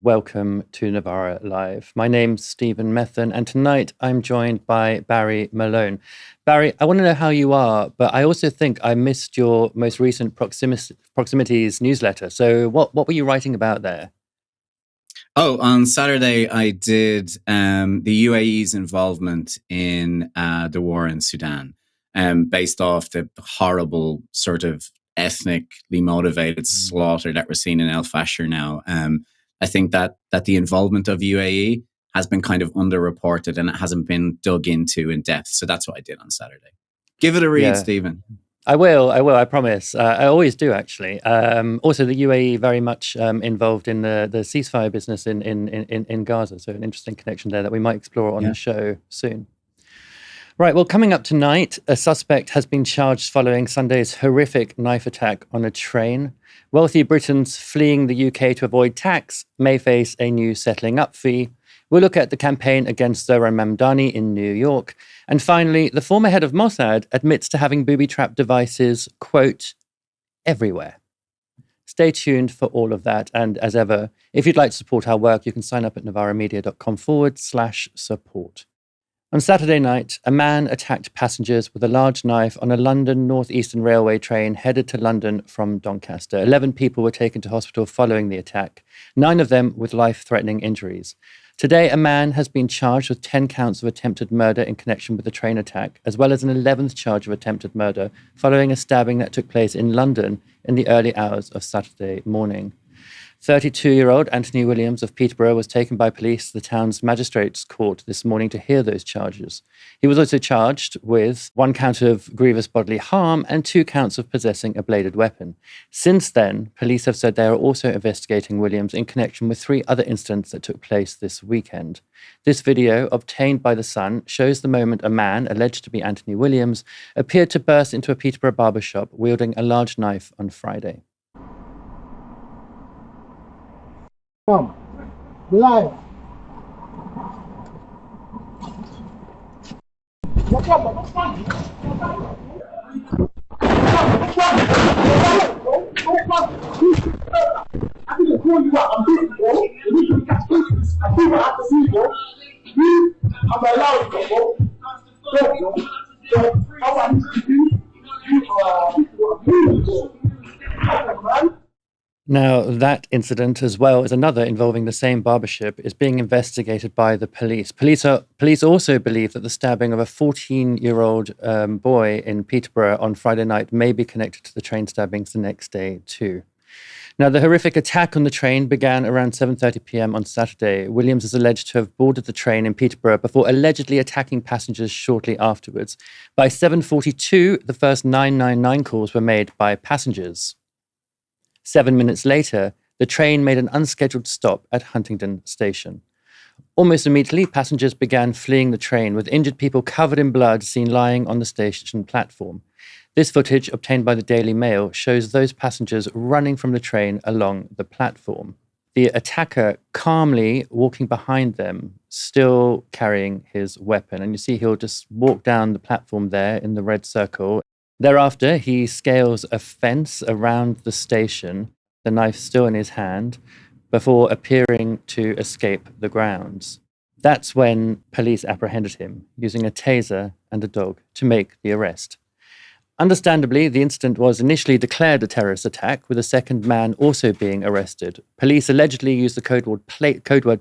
Welcome to Novara Live. My name's Stephen Methven, and tonight I'm joined by Barry Malone. Barry, I want to know how you are, but I also think I missed your most recent Proximities newsletter. So what were you writing about there? Oh, on Saturday, I did the UAE's involvement in the war in Sudan, based off the horrible sort of ethnically motivated slaughter that we're seeing in El Fasher now. I think that the involvement of UAE has been kind of underreported and it hasn't been dug into in depth. So that's what I did on Saturday. Give it a read, Stephen. I will, I promise. I always do, actually. Also, the UAE very much involved in the ceasefire business in Gaza. So an interesting connection there that we might explore on the show soon. Right, well, coming up tonight, a suspect has been charged following Sunday's horrific knife attack on a train. Wealthy Britons fleeing the UK to avoid tax may face a new settling up fee. We'll look at the campaign against Zohran Mamdani in New York. And finally, the former head of Mossad admits to having booby-trapped devices, quote, everywhere. Stay tuned for all of that. And as ever, if you'd like to support our work, you can sign up at novaramedia.com/support. On Saturday night, a man attacked passengers with a large knife on a London North Eastern Railway train headed to London from Doncaster. 11 people were taken to hospital following the attack, 9 of them with life-threatening injuries. Today, a man has been charged with 10 counts of attempted murder in connection with the train attack, as well as an 11th charge of attempted murder following a stabbing that took place in London in the early hours of Saturday morning. 32-year-old Anthony Williams of Peterborough was taken by police to the town's magistrates' court this morning to hear those charges. He was also charged with 1 count of grievous bodily harm and 2 counts of possessing a bladed weapon. Since then, police have said they are also investigating Williams in connection with 3 other incidents that took place this weekend. This video, obtained by The Sun, shows the moment a man, alleged to be Anthony Williams, appeared to burst into a Peterborough barber shop wielding a large knife on Friday. Come, live. Now, that incident, as well as another involving the same barbershop, is being investigated by the police. Police also believe that the stabbing of a 14-year-old boy in Peterborough on Friday night may be connected to the train stabbings the next day, too. Now, the horrific attack on the train began around 7:30 p.m. on Saturday. Williams is alleged to have boarded the train in Peterborough before allegedly attacking passengers shortly afterwards. By 7:42, the first 999 calls were made by passengers. 7 minutes later, the train made an unscheduled stop at Huntingdon station. Almost immediately, passengers began fleeing the train, with injured people covered in blood seen lying on the station platform. This footage, obtained by the Daily Mail, shows those passengers running from the train along the platform. The attacker calmly walking behind them, still carrying his weapon. And you see he'll just walk down the platform there in the red circle. Thereafter, he scales a fence around the station, the knife still in his hand, before appearing to escape the grounds. That's when police apprehended him, using a taser and a dog to make the arrest. Understandably, the incident was initially declared a terrorist attack, with a second man also being arrested. Police allegedly used the code word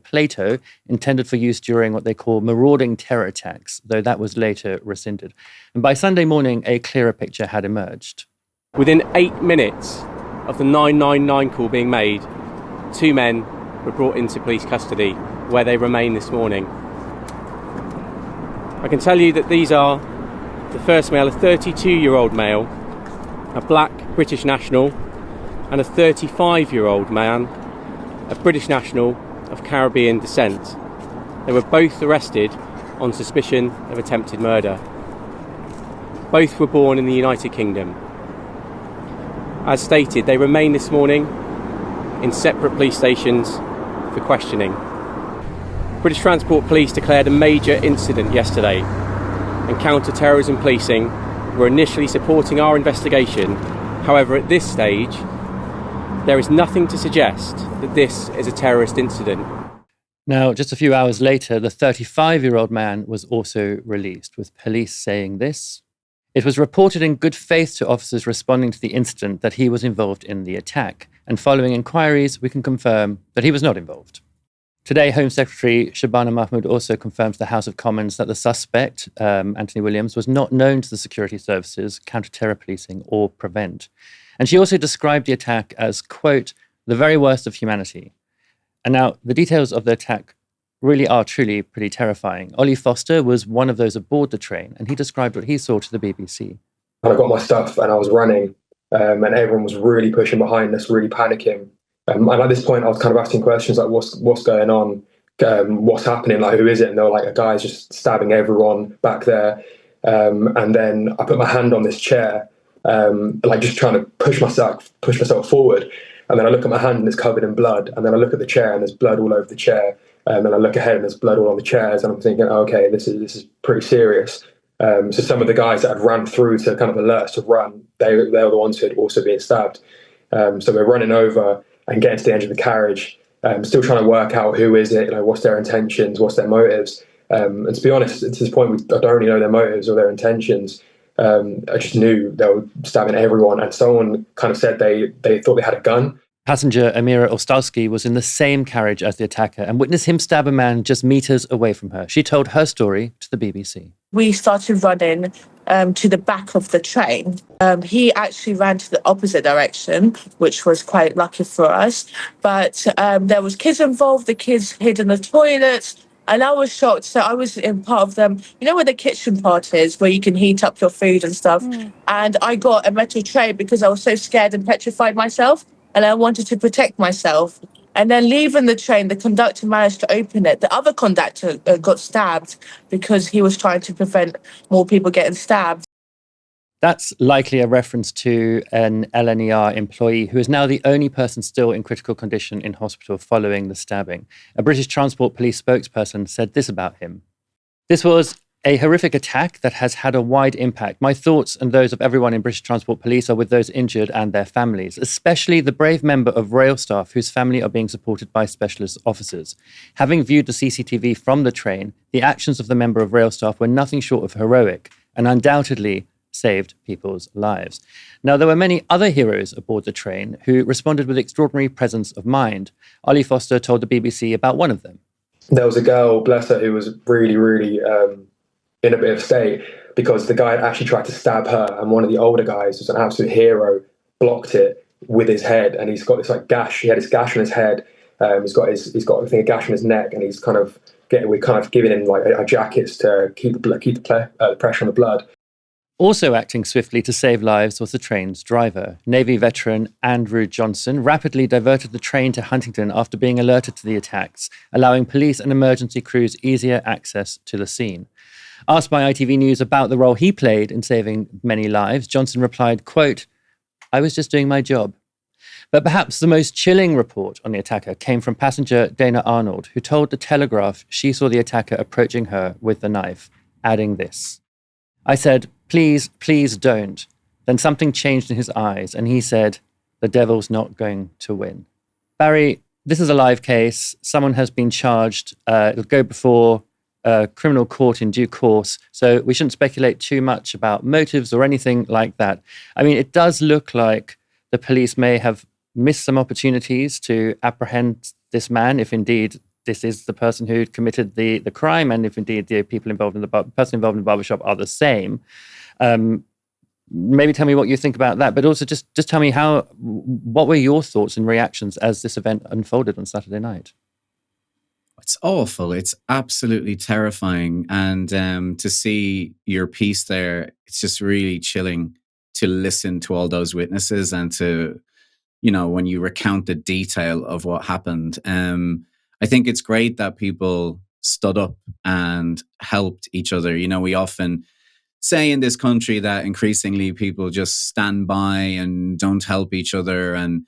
Plato, intended for use during what they call marauding terror attacks, though that was later rescinded. And by Sunday morning, a clearer picture had emerged. Within 8 minutes of the 999 call being made, 2 men were brought into police custody, where they remain this morning. I can tell you that these are the first male, a 32-year-old male, a black British national, and a 35-year-old man, a British national of Caribbean descent. They were both arrested on suspicion of attempted murder. Both were born in the United Kingdom. As stated, they remain this morning in separate police stations for questioning. British Transport Police declared a major incident yesterday, and counter-terrorism policing were initially supporting our investigation. However, at this stage, There is nothing to suggest that this is a terrorist incident. Now, just a few hours later, the 35-year-old man was also released, with police saying this. It was reported in good faith to officers responding to the incident that he was involved in the attack, and following inquiries, we can confirm that he was not involved. Today, Home Secretary Shabana Mahmood also confirmed to the House of Commons that the suspect, Anthony Williams, was not known to the security services, counter-terror policing, or Prevent. And she also described the attack as, quote, the very worst of humanity. And now, the details of the attack really are truly pretty terrifying. Ollie Foster was one of those aboard the train, and he described what he saw to the BBC. I got my stuff and I was running, and everyone was really pushing behind us, really panicking. And at this point, I was kind of asking questions like, what's going on? What's happening? Like, who is it? And they were like, a guy's just stabbing everyone back there. And then I put my hand on this chair, like just trying to push myself forward. And then I look at my hand and it's covered in blood. And then I look at the chair and there's blood all over the chair. And then I look ahead and there's blood all on the chairs. And I'm thinking, okay, this is pretty serious. So some of the guys that had ran through to kind of alert us to run, they were the ones who had also been stabbed. So we're running over and getting to the edge of the carriage, still trying to work out who is it, what's their intentions, what's their motives. And to be honest, at this point, I don't really know their motives or their intentions. I just knew they were stabbing everyone. And someone kind of said they thought they had a gun. Passenger Amira Ostalski was in the same carriage as the attacker and witnessed him stab a man just meters away from her. She told her story to the BBC. We started running to the back of the train. He actually ran to the opposite direction, which was quite lucky for us. But there was kids involved. The kids hid in the toilets. And I was shocked. So I was in part of them, where the kitchen part is, where you can heat up your food and stuff. And I got a metal tray because I was so scared and petrified myself. And I wanted to protect myself. And then leaving the train, the conductor managed to open it. The other conductor got stabbed because he was trying to prevent more people getting stabbed. That's likely a reference to an LNER employee who is now the only person still in critical condition in hospital following the stabbing. A British Transport Police spokesperson said this about him. This was a horrific attack that has had a wide impact. My thoughts and those of everyone in British Transport Police are with those injured and their families, especially the brave member of rail staff whose family are being supported by specialist officers. Having viewed the CCTV from the train, the actions of the member of rail staff were nothing short of heroic and undoubtedly saved people's lives. Now, there were many other heroes aboard the train who responded with extraordinary presence of mind. Ollie Foster told the BBC about one of them. There was a girl, bless her, who was really, really in a bit of state because the guy had actually tried to stab her, and one of the older guys was an absolute hero, blocked it with his head, and he's got this gash. He had this gash on his head. He's got I think a gash on his neck, and he's we're giving him a jackets to keep the pressure on the blood. Also acting swiftly to save lives was the train's driver. Navy veteran Andrew Johnson rapidly diverted the train to Huntingdon after being alerted to the attacks, allowing police and emergency crews easier access to the scene. Asked by ITV News about the role he played in saving many lives, Johnson replied, quote, I was just doing my job. But perhaps the most chilling report on the attacker came from passenger Dana Arnold, who told The Telegraph she saw the attacker approaching her with the knife, adding this. I said, please, please don't. Then something changed in his eyes, and he said, the devil's not going to win. Barry, this is a live case. Someone has been charged. It'll go before criminal court in due course. So we shouldn't speculate too much about motives or anything like that. I mean, it does look like the police may have missed some opportunities to apprehend this man, if indeed this is the person who committed the crime, and if indeed the people involved in the person involved in the barbershop are the same. Maybe tell me what you think about that, but also just tell me what were your thoughts and reactions as this event unfolded on Saturday night? It's awful. It's absolutely terrifying. And to see your piece there, it's just really chilling to listen to all those witnesses and to, when you recount the detail of what happened. I think it's great that people stood up and helped each other. We often say in this country that increasingly people just stand by and don't help each other. And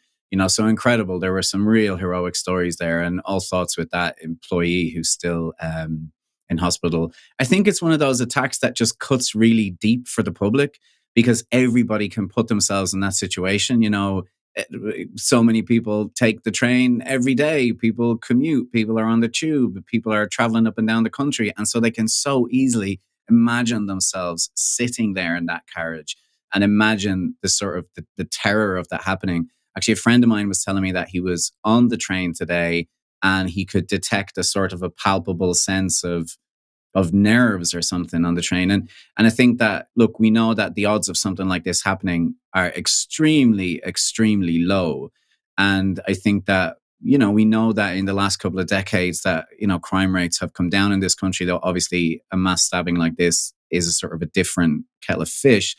so incredible. There were some real heroic stories there, and all thoughts with that employee who's still in hospital. I think it's one of those attacks that just cuts really deep for the public because everybody can put themselves in that situation. So many people take the train every day. People commute. People are on the tube. People are traveling up and down the country. And so they can so easily imagine themselves sitting there in that carriage and imagine the sort of the terror of that happening. Actually, a friend of mine was telling me that he was on the train today and he could detect a sort of a palpable sense of nerves or something on the train. And I think that, look, we know that the odds of something like this happening are extremely, extremely low. And I think that, we know that in the last couple of decades that, crime rates have come down in this country, though obviously a mass stabbing like this is a sort of a different kettle of fish.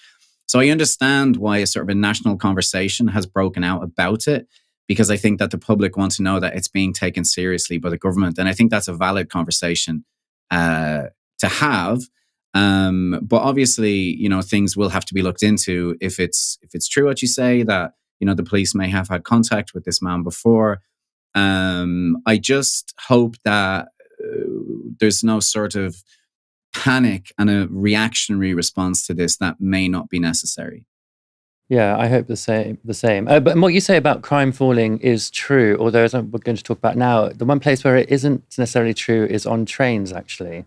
So I understand why a sort of a national conversation has broken out about it, because I think that the public want to know that it's being taken seriously by the government. And I think that's a valid conversation to have. But obviously, things will have to be looked into if it's true what you say, that, the police may have had contact with this man before. I just hope that there's no sort of panic and a reactionary response to this that may not be necessary. Yeah, I hope the same. But what you say about crime falling is true, although as we're going to talk about now, the one place where it isn't necessarily true is on trains, actually.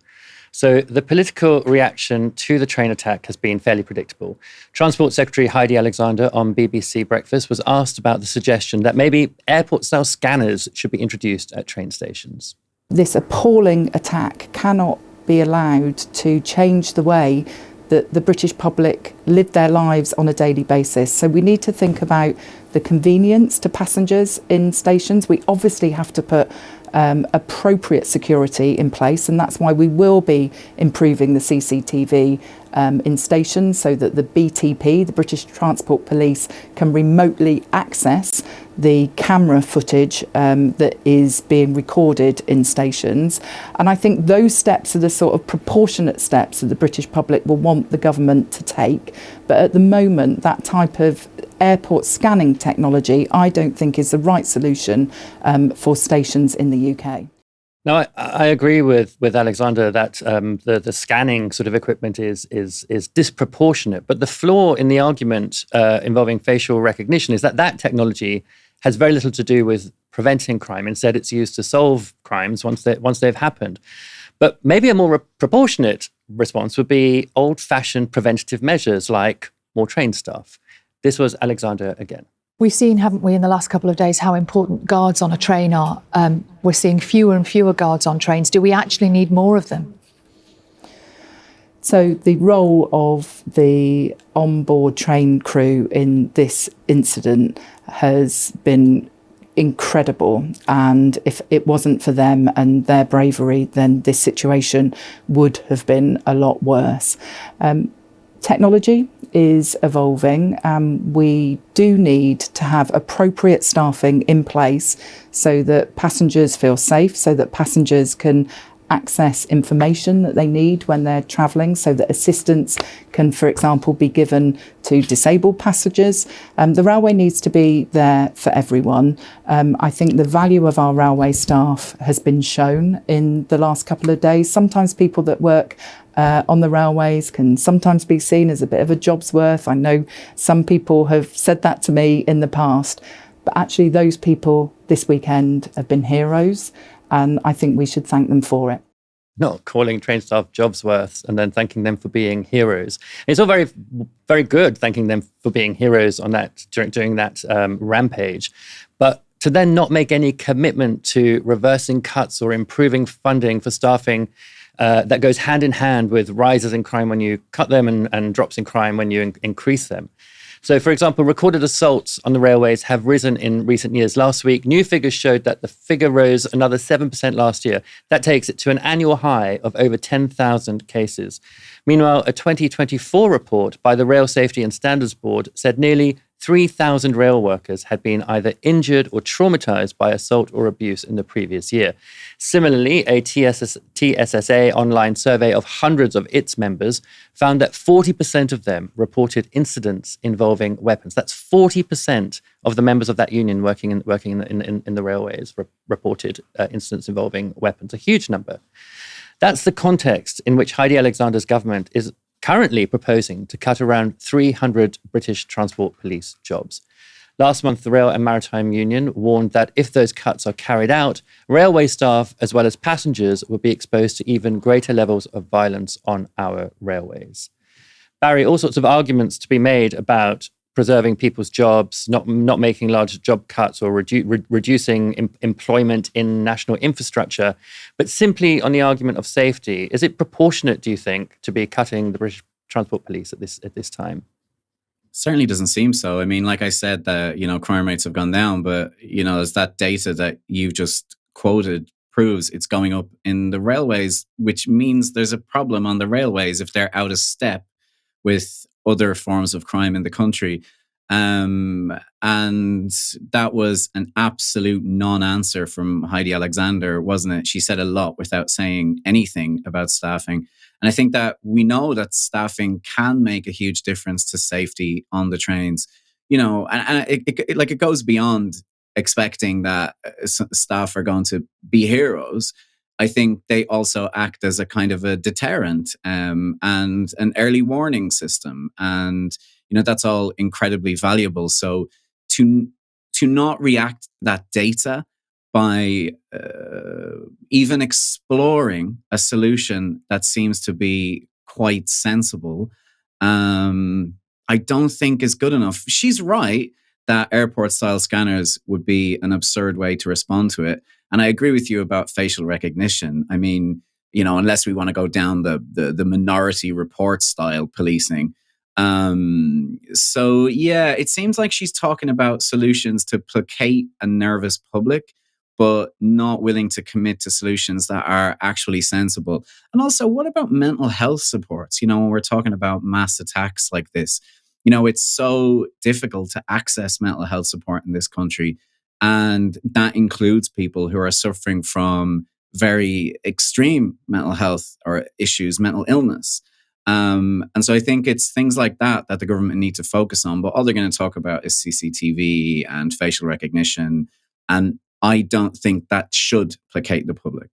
So the political reaction to the train attack has been fairly predictable. Transport Secretary Heidi Alexander on BBC Breakfast was asked about the suggestion that maybe airport-style scanners should be introduced at train stations. This appalling attack cannot be allowed to change the way that the British public live their lives on a daily basis. So we need to think about the convenience to passengers in stations. We obviously have to put appropriate security in place, and that's why we will be improving the CCTV in stations so that the BTP, the British Transport Police, can remotely access the camera footage that is being recorded in stations. And I think those steps are the sort of proportionate steps that the British public will want the government to take. But at the moment, that type of airport scanning technology, I don't think is the right solution for stations in the UK. No, I agree with Alexander that the scanning sort of equipment is disproportionate. But the flaw in the argument involving facial recognition is that technology has very little to do with preventing crime. Instead, it's used to solve crimes once they've happened. But maybe a more proportionate response would be old-fashioned preventative measures like more trained staff. This was Alexander again. We've seen, haven't we, in the last couple of days, how important guards on a train are. We're seeing fewer and fewer guards on trains. Do we actually need more of them? So the role of the onboard train crew in this incident has been incredible. And if it wasn't for them and their bravery, then this situation would have been a lot worse. Technology is evolving. We do need to have appropriate staffing in place so that passengers feel safe, so that passengers can access information that they need when they're travelling, so that assistance can, for example, be given to disabled passengers. The railway needs to be there for everyone. I think the value of our railway staff has been shown in the last couple of days. Sometimes people that work on the railways can sometimes be seen as a bit of a job's worth. I know some people have said that to me in the past, but actually those people this weekend have been heroes, and I think we should thank them for it. Not calling train staff jobs worth and then thanking them for being heroes. It's all very, very good thanking them for being heroes on that during that rampage, but to then not make any commitment to reversing cuts or improving funding for staffing that goes hand in hand with rises in crime when you cut them and drops in crime when you increase them. So, for example, recorded assaults on the railways have risen in recent years. Last week, new figures showed that the figure rose another 7% last year. That takes it to an annual high of over 10,000 cases. Meanwhile, a 2024 report by the Rail Safety and Standards Board said nearly 3,000 rail workers had been either injured or traumatized by assault or abuse in the previous year. Similarly, a TSSA online survey of hundreds of its members found that 40% of them reported incidents involving weapons. That's 40% of the members of that union working in the railways reported incidents involving weapons. A huge number. That's the context in which Heidi Alexander's government is currently proposing to cut around 300 British Transport Police jobs. Last month, the Rail and Maritime Union warned that if those cuts are carried out, railway staff as well as passengers will be exposed to even greater levels of violence on our railways. Barry, all sorts of arguments to be made about preserving people's jobs, not making large job cuts or reducing employment in national infrastructure, but simply on the argument of safety. Is it proportionate, do you think, to be cutting the British Transport Police at this time? Certainly doesn't seem so. I mean, like I said, that crime rates have gone down, but as that data that you've just quoted proves, it's going up in the railways, which means there's a problem on the railways if they're out of step with other forms of crime in the country. And that was an absolute non-answer from Heidi Alexander, wasn't it? She said a lot without saying anything about staffing. And I think that we know that staffing can make a huge difference to safety on the trains, and it goes beyond expecting that staff are going to be heroes. I think they also act as a kind of a deterrent and an early warning system. And, that's all incredibly valuable. So to not react to that data by even exploring a solution that seems to be quite sensible, I don't think is good enough. She's right that airport-style scanners would be an absurd way to respond to it. And I agree with you about facial recognition. I mean, unless we want to go down the Minority Report style policing. So yeah, it seems like she's talking about solutions to placate a nervous public, but not willing to commit to solutions that are actually sensible. And also, what about mental health supports? When we're talking about mass attacks like this, it's so difficult to access mental health support in this country. And that includes people who are suffering from very extreme mental health or issues, mental illness. And so I think it's things like that the government need to focus on. But all they're going to talk about is CCTV and facial recognition. And I don't think that should placate the public.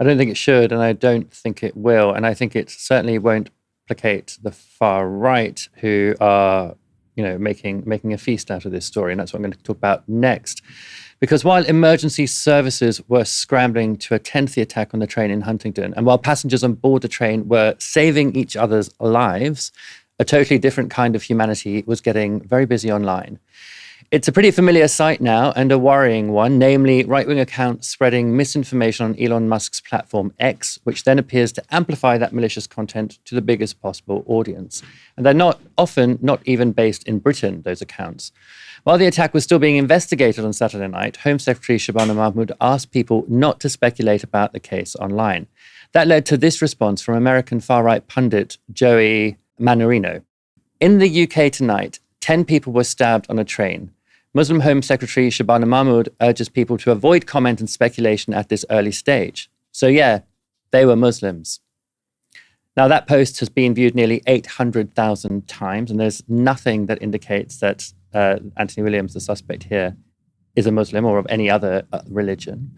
I don't think it should, and I don't think it will. And I think it certainly won't placate the far right, who are making a feast out of this story. And that's what I'm going to talk about next. Because while emergency services were scrambling to attend to the attack on the train in Huntingdon, and while passengers on board the train were saving each other's lives, a totally different kind of humanity was getting very busy online. It's a pretty familiar sight now, and a worrying one, namely right-wing accounts spreading misinformation on Elon Musk's platform X, which then appears to amplify that malicious content to the biggest possible audience. And they're often not even based in Britain, those accounts. While the attack was still being investigated on Saturday night, Home Secretary Shabana Mahmood asked people not to speculate about the case online. That led to this response from American far-right pundit Joey Manorino. In the UK tonight, 10 people were stabbed on a train. Muslim Home Secretary Shabana Mahmood urges people to avoid comment and speculation at this early stage. So yeah, they were Muslims. Now that post has been viewed nearly 800,000 times, and there's nothing that indicates that Anthony Williams, the suspect here, is a Muslim or of any other religion.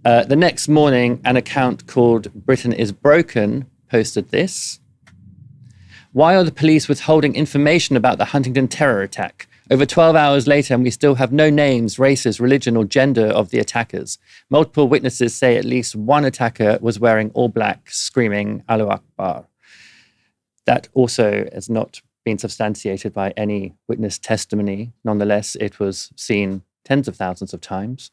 The next morning, an account called Britain is Broken posted this. Why are the police withholding information about the Huntingdon terror attack? Over 12 hours later, and we still have no names, races, religion, or gender of the attackers. Multiple witnesses say at least one attacker was wearing all black, screaming Allahu Akbar. That also has not been substantiated by any witness testimony. Nonetheless, it was seen tens of thousands of times.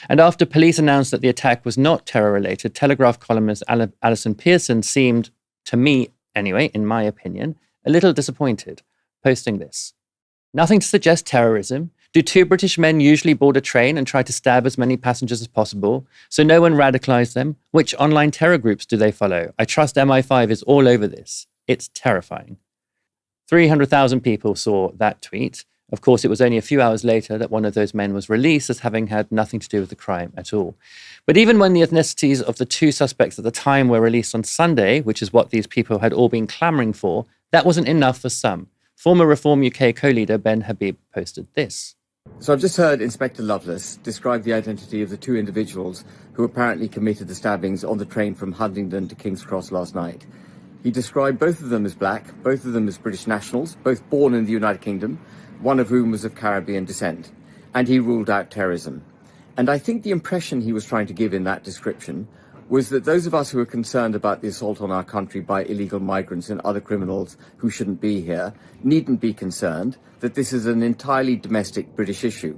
And after police announced that the attack was not terror-related, Telegraph columnist Alison Pearson seemed, to me anyway, in my opinion, a little disappointed, posting this. Nothing to suggest terrorism. Do two British men usually board a train and try to stab as many passengers as possible? So no one radicalized them? Which online terror groups do they follow? I trust MI5 is all over this. It's terrifying. 300,000 people saw that tweet. Of course, it was only a few hours later that one of those men was released as having had nothing to do with the crime at all. But even when the ethnicities of the two suspects at the time were released on Sunday, which is what these people had all been clamoring for, that wasn't enough for some. Former Reform UK co-leader Ben Habib posted this. So I've just heard Inspector Lovelace describe the identity of the two individuals who apparently committed the stabbings on the train from Huntingdon to King's Cross last night. He described both of them as black, both of them as British nationals, both born in the United Kingdom, one of whom was of Caribbean descent, and he ruled out terrorism. And I think the impression he was trying to give in that description was that those of us who are concerned about the assault on our country by illegal migrants and other criminals who shouldn't be here needn't be concerned, that this is an entirely domestic British issue.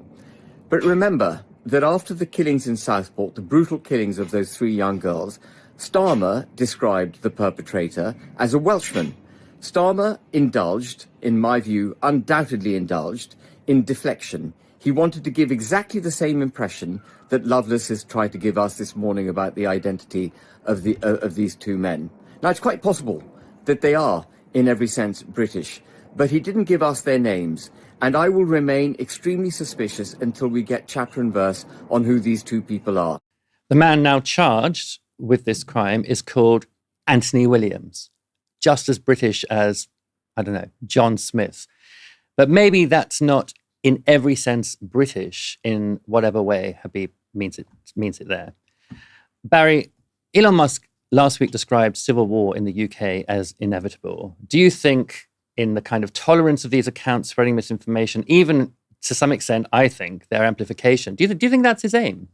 But remember that after the killings in Southport, the brutal killings of those 3 young girls, Starmer described the perpetrator as a Welshman. Starmer indulged, in my view, undoubtedly indulged, in deflection. He wanted to give exactly the same impression that Lovelace has tried to give us this morning about the identity of these 2 men. Now, it's quite possible that they are, in every sense, British, but he didn't give us their names, and I will remain extremely suspicious until we get chapter and verse on who these 2 people are. The man now charged with this crime is called Anthony Williams, just as British as, I don't know, John Smith. But maybe that's not in every sense British in whatever way Habib means it there. Barry, Elon Musk last week described civil war in the UK as inevitable. Do you think in the kind of tolerance of these accounts spreading misinformation, even to some extent, I think, their amplification, do you think that's his aim?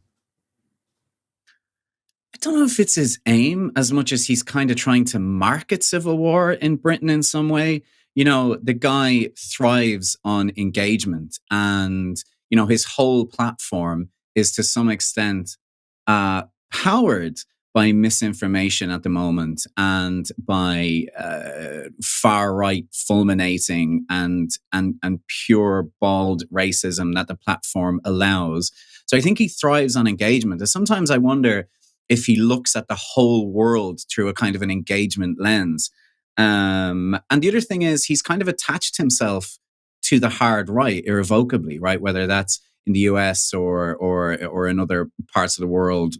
I don't know if it's his aim as much as he's kind of trying to market civil war in Britain in some way. You know, the guy thrives on engagement, and, you know, his whole platform is to some extent powered by misinformation at the moment and by far right fulminating and pure bald racism that the platform allows. So I think he thrives on engagement. And sometimes I wonder if he looks at the whole world through a kind of an engagement lens. And the other thing is he's kind of attached himself to the hard right irrevocably, right? Whether that's in the US or in other parts of the world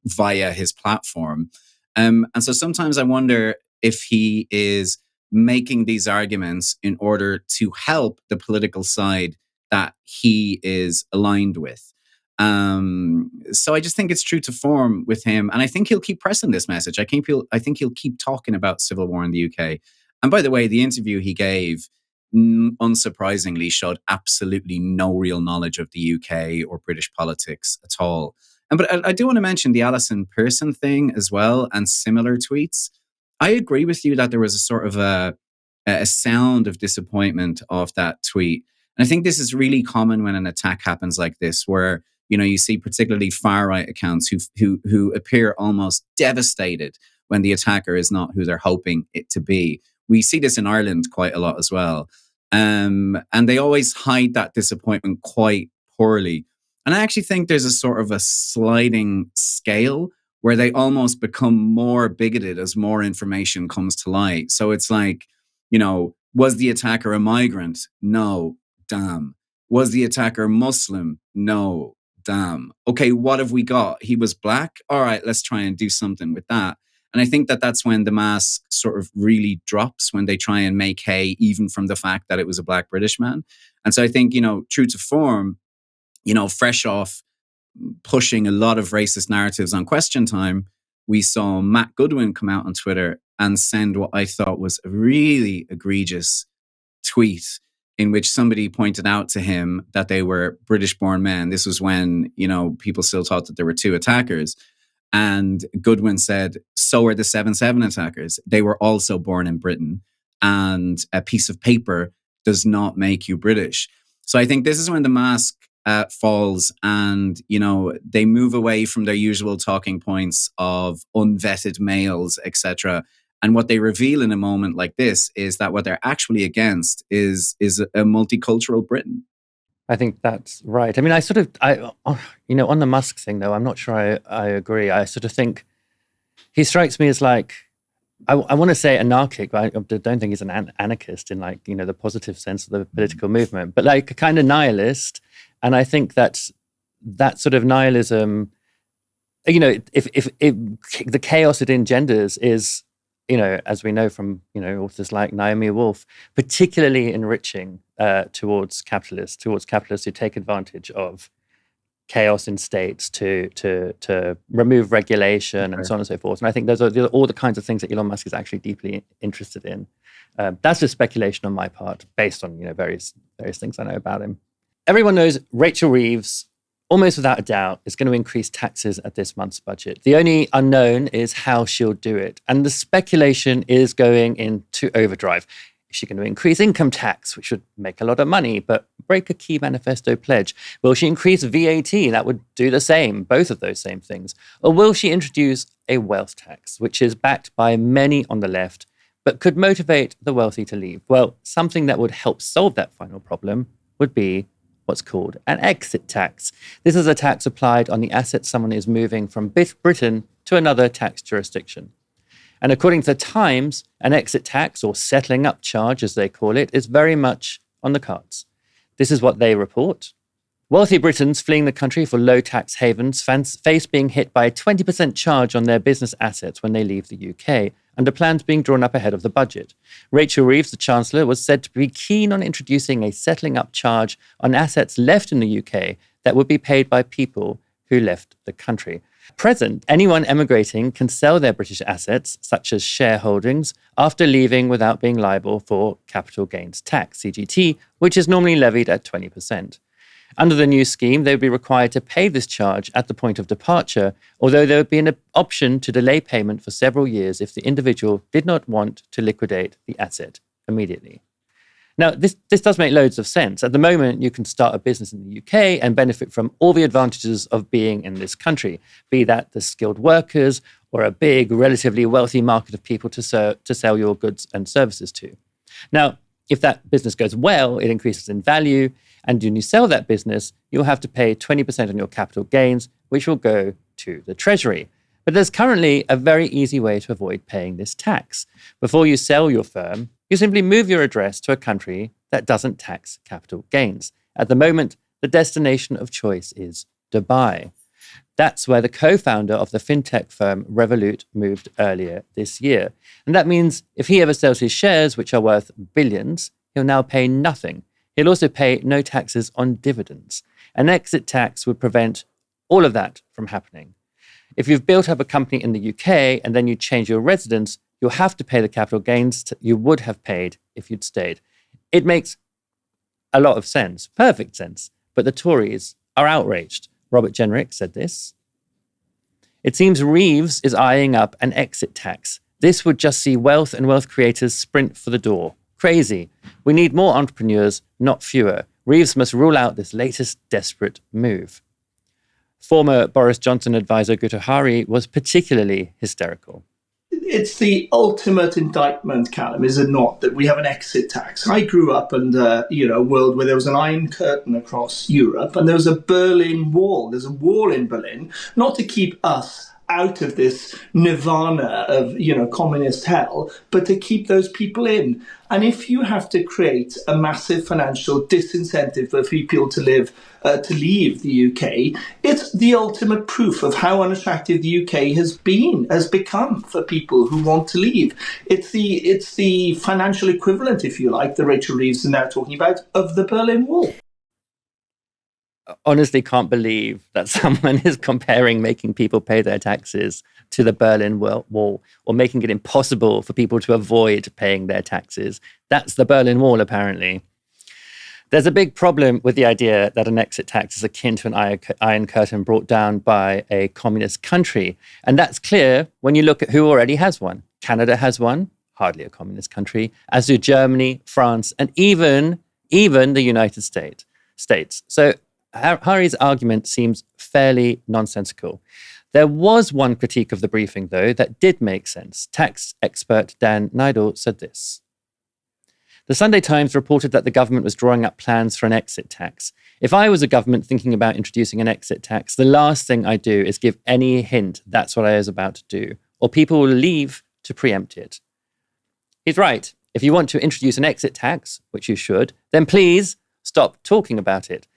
via his platform. And so sometimes I wonder if he is making these arguments in order to help the political side that he is aligned with. So I just think it's true to form with him, and I think he'll keep pressing this message. I think he'll keep talking about civil war in the UK. And by the way, the interview he gave, unsurprisingly, showed absolutely no real knowledge of the UK or British politics at all. But I do want to mention the Alison Pearson thing as well, and similar tweets. I agree with you that there was a sort of a sound of disappointment off that tweet. And I think this is really common when an attack happens like this, where, you know, you see particularly far right accounts who appear almost devastated when the attacker is not who they're hoping it to be. We see this in Ireland quite a lot as well. And they always hide that disappointment quite poorly. And I actually think there's a sort of a sliding scale where they almost become more bigoted as more information comes to light. So it's like, you know, was the attacker a migrant? No, damn. Was the attacker Muslim? No, damn. Okay, what have we got? He was black? All right, let's try and do something with that. And I think that that's when the mask sort of really drops, when they try and make hay even from the fact that it was a black British man. And so I think, you know, true to form, you know, fresh off pushing a lot of racist narratives on Question Time, we saw Matt Goodwin come out on Twitter and send what I thought was a really egregious tweet in which somebody pointed out to him that they were British-born men. This was when, you know, people still thought that there were 2 attackers. And Goodwin said, so are the 7/7 attackers. They were also born in Britain. And a piece of paper does not make you British. So I think this is when the mask falls, and, you know, they move away from their usual talking points of unvetted males, etc. And what they reveal in a moment like this is that what they're actually against is a multicultural Britain. I think that's right. I mean, you know, on the Musk thing, though, I'm not sure I agree. I sort of think he strikes me as like, I want to say anarchic, but I don't think he's an anarchist in, like, you know, the positive sense of the political movement, but like a kind of nihilist. And I think that sort of nihilism, you know, if the chaos it engenders is, you know, as we know from, you know, authors like Naomi Wolf, particularly enriching towards capitalists who take advantage of chaos in states, to remove regulation and so on and so forth. And I think those are all the kinds of things that Elon Musk is actually deeply interested in. That's just speculation on my part, based on various things I know about him. Everyone knows Rachel Reeves, almost without a doubt, is going to increase taxes at this month's budget. The only unknown is how she'll do it. And the speculation is going into overdrive. Is she going to increase income tax, which would make a lot of money, but break a key manifesto pledge? Will she increase VAT? That would do the same, both of those same things. Or will she introduce a wealth tax, which is backed by many on the left, but could motivate the wealthy to leave? Well, something that would help solve that final problem would be what's called an exit tax. This is a tax applied on the assets someone is moving from Britain to another tax jurisdiction. And according to the Times, an exit tax, or settling up charge as they call it, is very much on the cards. This is what they report. Wealthy Britons fleeing the country for low tax havens face being hit by a 20% charge on their business assets when they leave the UK, under plans being drawn up ahead of the budget. Rachel Reeves, the Chancellor, was said to be keen on introducing a settling up charge on assets left in the UK that would be paid by people who left the country. At present, anyone emigrating can sell their British assets, such as shareholdings, after leaving without being liable for capital gains tax, CGT, which is normally levied at 20%. Under the new scheme, they would be required to pay this charge at the point of departure, although there would be an option to delay payment for several years if the individual did not want to liquidate the asset immediately. Now, this does make loads of sense. At the moment, you can start a business in the UK and benefit from all the advantages of being in this country, be that the skilled workers or a big, relatively wealthy market of people to sell your goods and services to. Now, if that business goes well, it increases in value, and when you sell that business, you'll have to pay 20% on your capital gains, which will go to the Treasury. But there's currently a very easy way to avoid paying this tax. Before you sell your firm, you simply move your address to a country that doesn't tax capital gains. At the moment, the destination of choice is Dubai. That's where the co-founder of the fintech firm Revolut moved earlier this year. And that means if he ever sells his shares, which are worth billions, he'll now pay nothing. He'll also pay no taxes on dividends. An exit tax would prevent all of that from happening. If you've built up a company in the UK and then you change your residence, you'll have to pay the capital gains you would have paid if you'd stayed. It makes a lot of sense, perfect sense, but the Tories are outraged. Robert Jenrick said this. It seems Reeves is eyeing up an exit tax. This would just see wealth and wealth creators sprint for the door. Crazy. We need more entrepreneurs, not fewer. Reeves must rule out this latest desperate move. Former Boris Johnson advisor Guto Hari was particularly hysterical. It's the ultimate indictment, Callum, is it not, that we have an exit tax? I grew up in a world where there was an Iron Curtain across Europe and there was a Berlin Wall. There's a wall in Berlin, not to keep us out of this nirvana of, communist hell, but to keep those people in. And if you have to create a massive financial disincentive for people to leave the UK, it's the ultimate proof of how unattractive the UK has become for people who want to leave. It's the financial equivalent, if you like, that Rachel Reeves is now talking about, of the Berlin Wall. Honestly can't believe that someone is comparing making people pay their taxes to the Berlin Wall, or making it impossible for people to avoid paying their taxes. That's the Berlin Wall, apparently. There's a big problem with the idea that an exit tax is akin to an Iron Curtain brought down by a communist country. And that's clear when you look at who already has one. Canada has one, hardly a communist country, as do Germany, France, and even the United States. So Hari's argument seems fairly nonsensical. There was one critique of the briefing, though, that did make sense. Tax expert Dan Neidl said this. The Sunday Times reported that the government was drawing up plans for an exit tax. If I was a government thinking about introducing an exit tax, the last thing I'd do is give any hint that's what I was about to do, or people will leave to preempt it. He's right. If you want to introduce an exit tax, which you should, then please stop talking about it.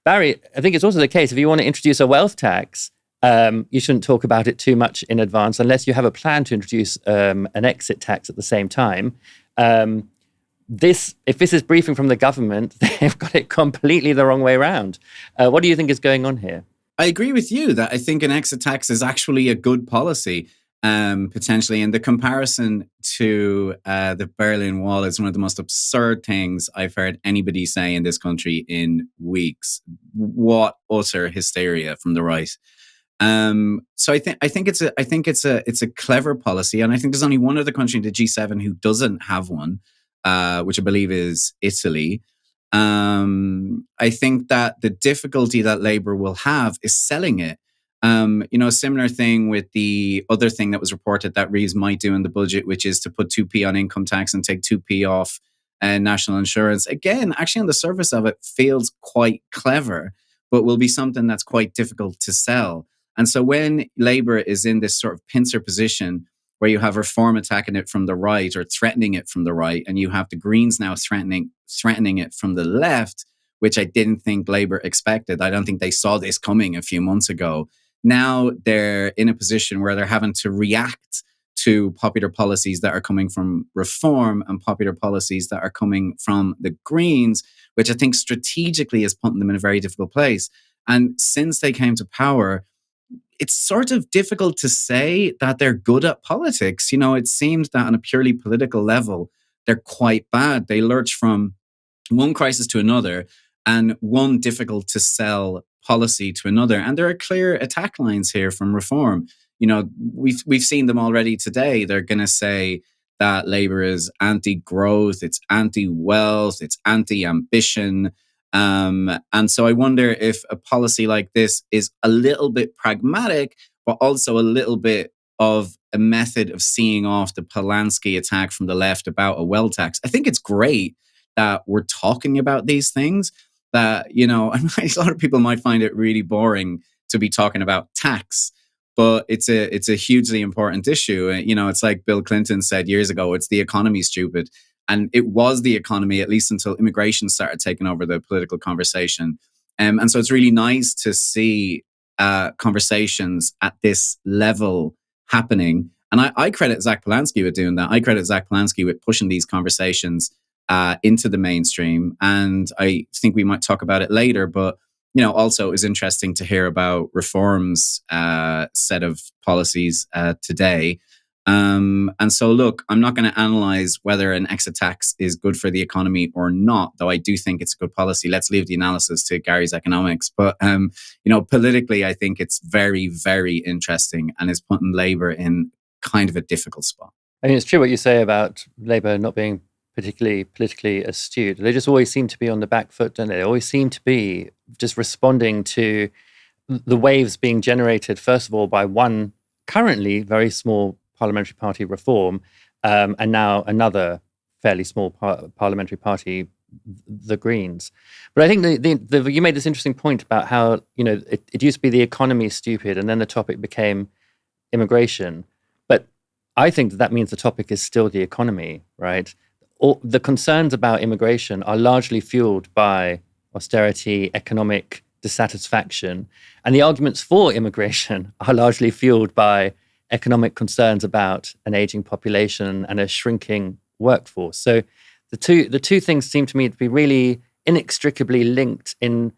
Barry, I think it's also the case, if you want to introduce a wealth tax, you shouldn't talk about it too much in advance unless you have a plan to introduce an exit tax at the same time. If this is briefing from the government, they've got it completely the wrong way around. What do you think is going on here? I agree with you that I think an exit tax is actually a good policy, potentially. And the comparison to the Berlin Wall is one of the most absurd things I've heard anybody say in this country in weeks. What utter hysteria from the right. So I think it's a clever policy, and I think there's only one other country in the G7 who doesn't have one, which I believe is Italy. I think that the difficulty that Labour will have is selling it. A similar thing with the other thing that was reported that Reeves might do in the budget, which is to put 2p on income tax and take 2p off national insurance. Again, actually on the surface of it feels quite clever, but will be something that's quite difficult to sell. And so when Labour is in this sort of pincer position where you have Reform attacking it from the right or threatening it from the right, and you have the Greens now threatening it from the left, which I didn't think Labour expected. I don't think they saw this coming a few months ago. Now they're in a position where they're having to react to popular policies that are coming from Reform and popular policies that are coming from the Greens, which I think strategically is putting them in a very difficult place. And since they came to power, it's sort of difficult to say that they're good at politics. It seems that on a purely political level, they're quite bad. They lurch from one crisis to another and one difficult to sell policy to another. And there are clear attack lines here from Reform. We've seen them already today. They're going to say that Labour is anti-growth, it's anti-wealth, it's anti-ambition. And so I wonder if a policy like this is a little bit pragmatic, but also a little bit of a method of seeing off the Polanski attack from the left about a wealth tax. I think it's great that we're talking about these things, that, a lot of people might find it really boring to be talking about tax, but it's a hugely important issue. It's like Bill Clinton said years ago, it's the economy, stupid. And it was the economy, at least until immigration started taking over the political conversation. And so it's really nice to see conversations at this level happening. And I credit Zach Polanski with doing that. I credit Zach Polanski with pushing these conversations into the mainstream. And I think we might talk about it later, but also it was interesting to hear about Reform's set of policies today. And so, look, I'm not going to analyze whether an exit tax is good for the economy or not, though I do think it's a good policy. Let's leave the analysis to Gary's economics. But, politically, I think it's very, very interesting and is putting Labour in kind of a difficult spot. I mean, it's true what you say about Labour not being particularly politically astute. They just always seem to be on the back foot, don't they? They always seem to be just responding to the waves being generated, first of all, by one currently very small parliamentary party, Reform, and now another fairly small parliamentary party, the Greens. But I think you made this interesting point about how, it used to be the economy is stupid, and then the topic became immigration. But I think that means the topic is still the economy, right? The concerns about immigration are largely fueled by austerity, economic dissatisfaction, and the arguments for immigration are largely fueled by economic concerns about an aging population and a shrinking workforce. So the two things seem to me to be really inextricably linked in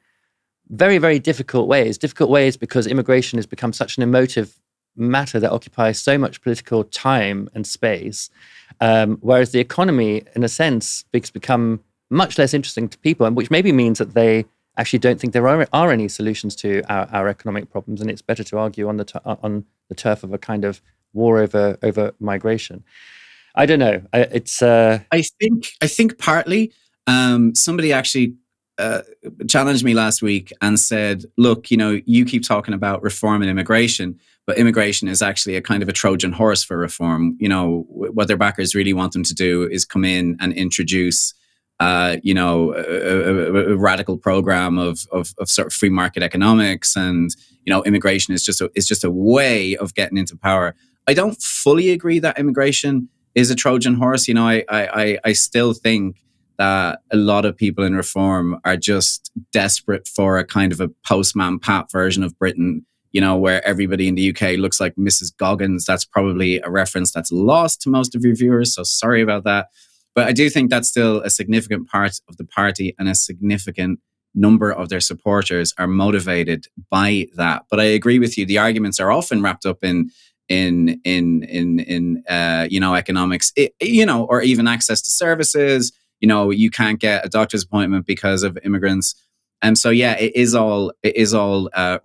very, very difficult ways. Difficult ways because immigration has become such an emotive matter that occupies so much political time and space, whereas the economy, in a sense, has become much less interesting to people, and which maybe means that they actually don't think there are any solutions to our economic problems, and it's better to argue on the turf of a kind of war over migration. I don't know. I think partly somebody actually challenged me last week and said, look, you keep talking about reform and immigration, but immigration is actually a kind of a Trojan horse for reform. What their backers really want them to do is come in and introduce a radical program of sort of free market economics, and immigration is just a way of getting into power. I don't fully agree that immigration is a Trojan horse. I still think that a lot of people in reform are just desperate for a kind of a postman Pat version of Britain, where everybody in the UK looks like Mrs. Goggins. That's probably a reference that's lost to most of your viewers, so sorry about that. But I do think that's still a significant part of the party and a significant number of their supporters are motivated by that. But I agree with you. The arguments are often wrapped up in economics, or even access to services. You can't get a doctor's appointment because of immigrants. And so, yeah, it is all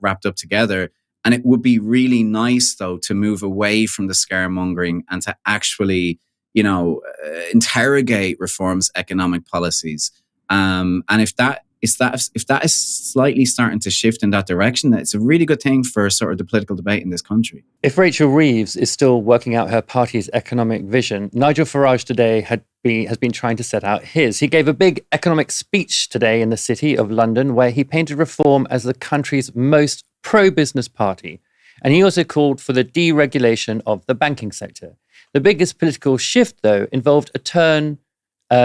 wrapped up together. And it would be really nice, though, to move away from the scaremongering and to actually, interrogate reform's economic policies. And if that is slightly starting to shift in that direction, it's a really good thing for sort of the political debate in this country. If Rachel Reeves is still working out her party's economic vision, Nigel Farage today has been trying to set out his. He gave a big economic speech today in the city of London where he painted Reform as the country's most pro-business party. And he also called for the deregulation of the banking sector. The biggest political shift, though, involved a turn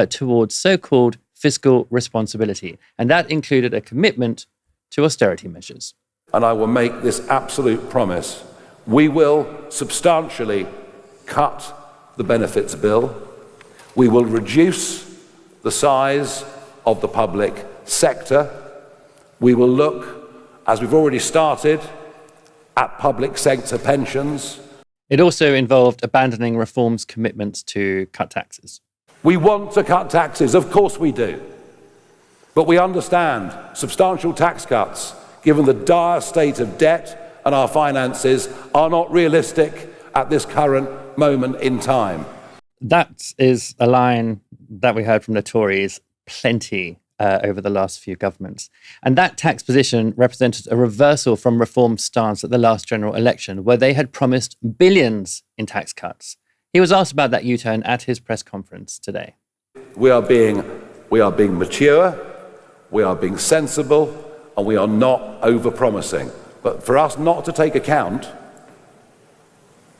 towards so-called fiscal responsibility. And that included a commitment to austerity measures. And I will make this absolute promise. We will substantially cut the benefits bill. We will reduce the size of the public sector. We will look, as we've already started, at public sector pensions. It also involved abandoning Reform's commitments to cut taxes. We want to cut taxes, of course we do. But we understand substantial tax cuts, given the dire state of debt and our finances, are not realistic at this current moment in time. That is a line that we heard from the Tories plenty over the last few governments. And that tax position represented a reversal from Reform's stance at the last general election, where they had promised billions in tax cuts. He was asked about that U-turn at his press conference today. We are being mature, we are being sensible, and we are not over-promising. But for us not to take account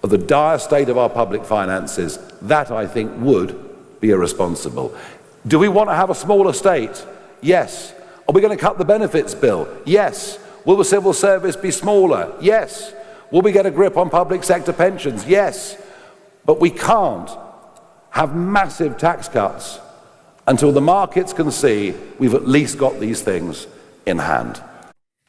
of the dire state of our public finances, that I think would be irresponsible. Do we want to have a smaller state? Yes. Are we going to cut the benefits bill? Yes. Will the civil service be smaller? Yes. Will we get a grip on public sector pensions? Yes. But we can't have massive tax cuts until the markets can see we've at least got these things in hand.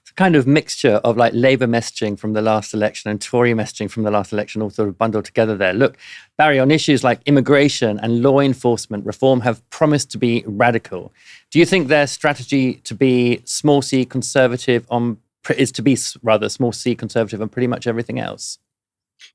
It's a kind of mixture of like Labour messaging from the last election and Tory messaging from the last election all sort of bundled together there. Look, Barry, on issues like immigration and law enforcement, Reform have promised to be radical. Do you think their strategy to be small c conservative on pretty much everything else?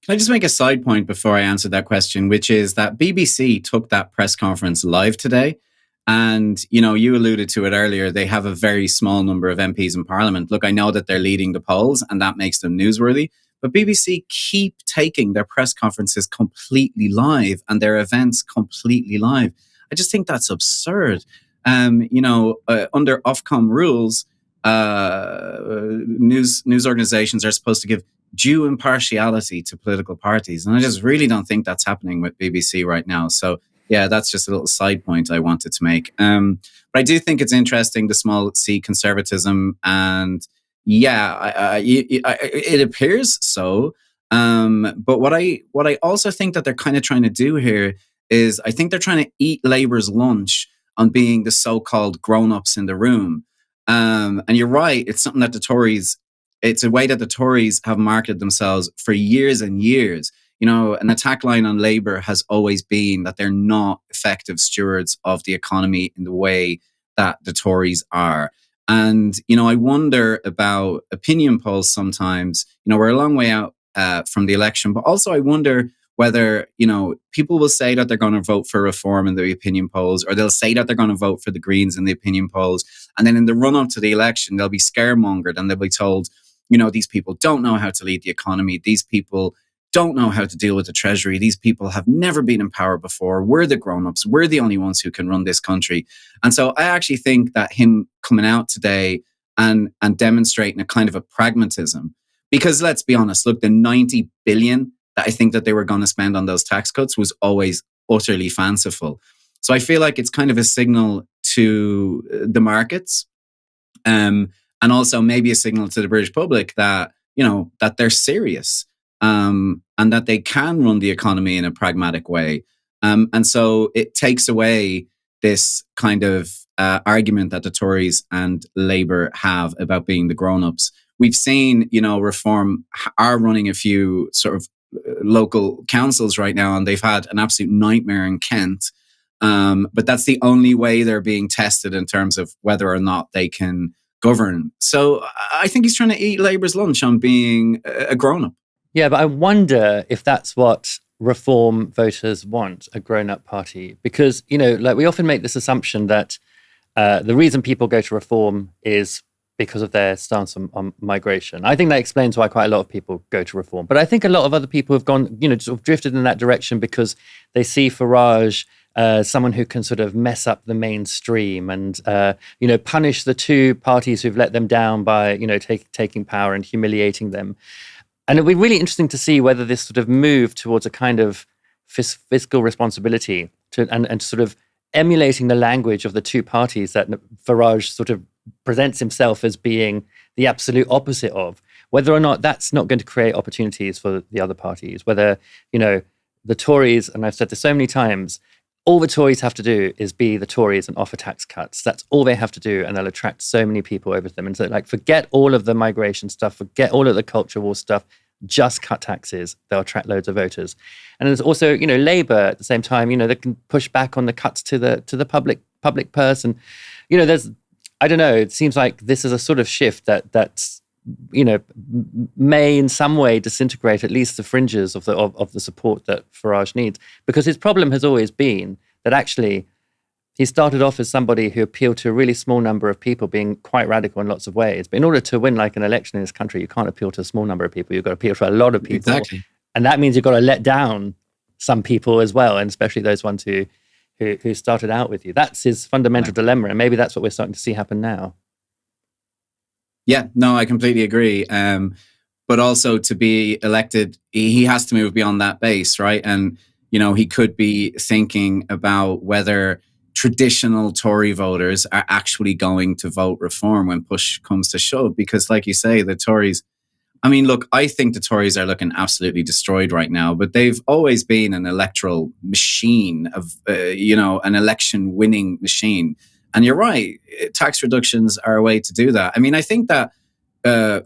Can I just make a side point before I answer that question, which is that BBC took that press conference live today. And, you alluded to it earlier. They have a very small number of MPs in Parliament. Look, I know that they're leading the polls and that makes them newsworthy. But BBC keep taking their press conferences completely live and their events completely live. I just think that's absurd. Under Ofcom rules, news organizations are supposed to give due impartiality to political parties. And I just really don't think that's happening with BBC right now. So, yeah, that's just a little side point I wanted to make. But I do think it's interesting, the small c conservatism. And yeah, it appears so. But what I also think that they're kind of trying to do here is I think they're trying to eat Labour's lunch on being the so-called grown-ups in the room. And you're right, it's something that it's a way that the Tories have marketed themselves for years and years. An attack line on Labour has always been that they're not effective stewards of the economy in the way that the Tories are. And, I wonder about opinion polls sometimes. We're a long way out from the election, but also I wonder whether, people will say that they're going to vote for Reform in the opinion polls, or they'll say that they're going to vote for the Greens in the opinion polls. And then in the run-up to the election, they'll be scaremongered and they'll be told, these people don't know how to lead the economy. These people don't know how to deal with the Treasury. These people have never been in power before. We're the grown-ups. We're the only ones who can run this country. And so I actually think that him coming out today and demonstrating a kind of a pragmatism, because let's be honest, look, the 90 billion that I think that they were going to spend on those tax cuts was always utterly fanciful. So I feel like it's kind of a signal to the markets, and also maybe a signal to the British public that, that they're serious. And that they can run the economy in a pragmatic way. And so it takes away this kind of argument that the Tories and Labour have about being the grown-ups. We've seen, Reform are running a few sort of local councils right now, and they've had an absolute nightmare in Kent. But that's the only way they're being tested in terms of whether or not they can govern. So I think he's trying to eat Labour's lunch on being a grown-up. Yeah, but I wonder if that's what Reform voters want, a grown-up party. Because, we often make this assumption that the reason people go to Reform is because of their stance on migration. I think that explains why quite a lot of people go to Reform. But I think a lot of other people have gone, sort of drifted in that direction because they see Farage someone who can sort of mess up the mainstream and, punish the two parties who've let them down by, taking power and humiliating them. And it'll be really interesting to see whether this sort of move towards a kind of fiscal responsibility and sort of emulating the language of the two parties that Farage sort of presents himself as being the absolute opposite of, whether or not that's not going to create opportunities for the other parties, whether, the Tories, and I've said this so many times, all the Tories have to do is be the Tories and offer tax cuts. That's all they have to do, and they'll attract so many people over to them. And so, forget all of the migration stuff, forget all of the culture war stuff, just cut taxes. They'll attract loads of voters. And there's also, Labour at the same time, they can push back on the cuts to the public purse. And, there's, I don't know, it seems like this is a sort of shift that's may in some way disintegrate at least the fringes of the support that Farage needs. Because his problem has always been that actually he started off as somebody who appealed to a really small number of people, being quite radical in lots of ways. But in order to win an election in this country, you can't appeal to a small number of people. You've got to appeal to a lot of people. Exactly. And that means you've got to let down some people as well, and especially those ones who started out with you. That's his fundamental dilemma, and maybe that's what we're starting to see happen now. Yeah, no, I completely agree. But also to be elected, he has to move beyond that base, right? And, he could be thinking about whether traditional Tory voters are actually going to vote Reform when push comes to shove. Because like you say, the Tories, I think the Tories are looking absolutely destroyed right now, but they've always been an electoral machine of, an election winning machine. And you're right, tax reductions are a way to do that. I think that